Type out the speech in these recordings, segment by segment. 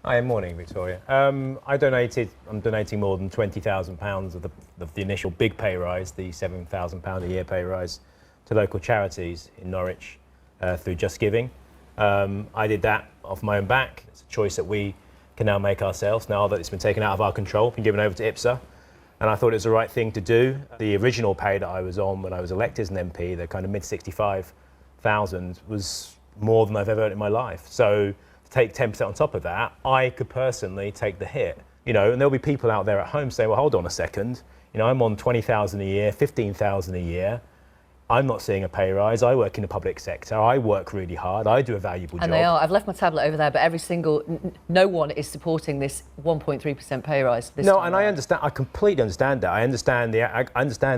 Hi, morning, Victoria. I'm donating more than £20,000 of the initial big pay rise, the £7,000 a year pay rise, to local charities in Norwich through Just Giving. I did that off my own back. It's a choice that we can now make ourselves, now that it's been taken out of our control and given over to IPSA. And I thought it was the right thing to do. The original pay that I was on when I was elected as an MP, the kind of mid-65,000, was more than I've ever earned in my life. So to take 10% on top of that, I could personally take the hit. You know, and there'll be people out there at home saying, well, hold on a second. You know, I'm on 20,000 a year, 15,000 a year. I'm not seeing a pay rise. I work in the public sector. I work really hard. I do a valuable job. And they are. I've left my tablet over there, but no one is supporting this 1.3% pay rise. No, and I understand. I completely understand that. I understand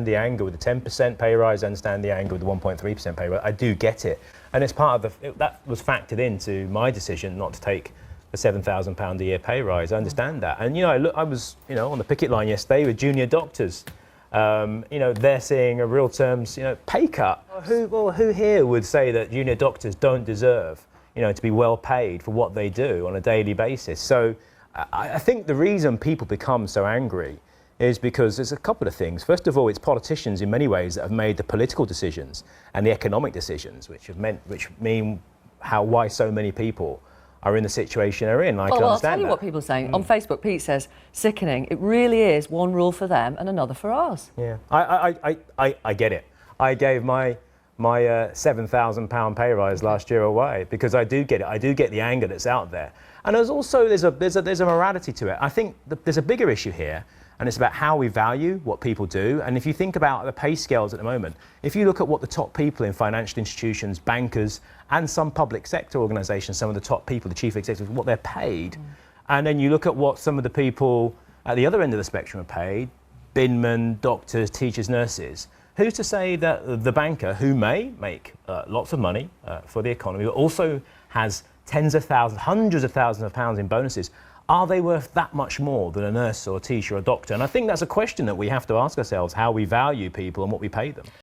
the anger with the 10% pay rise. I understand the anger with the 1.3% pay rise. I do get it, and it's part of that was factored into my decision not to take a £7,000 a year pay rise. I understand that, and I was on the picket line yesterday with junior doctors. They're seeing a real terms, pay cut. Who here would say that junior doctors don't deserve, to be well paid for what they do on a daily basis? So I think the reason people become so angry is because there's a couple of things. First of all, it's politicians in many ways that have made the political decisions and the economic decisions, which mean why so many people are in the situation they're in. I'll tell you what people are saying. On Facebook, Pete says, sickening. It really is one rule for them and another for us. Yeah, I get it. I gave my £7,000 pay rise last year away because I do get it. I do get the anger that's out there. And there's a morality to it. I think there's a bigger issue here, and it's about how we value what people do. And if you think about the pay scales at the moment, if you look at what the top people in financial institutions, bankers, and some public sector organisations, some of the top people, the chief executives, what they're paid, and then you look at what some of the people at the other end of the spectrum are paid, binmen, doctors, teachers, nurses, who's to say that the banker, who may make lots of money for the economy, but also has tens of thousands, hundreds of thousands of pounds in bonuses, are they worth that much more than a nurse or a teacher or a doctor? And I think that's a question that we have to ask ourselves, how we value people and what we pay them.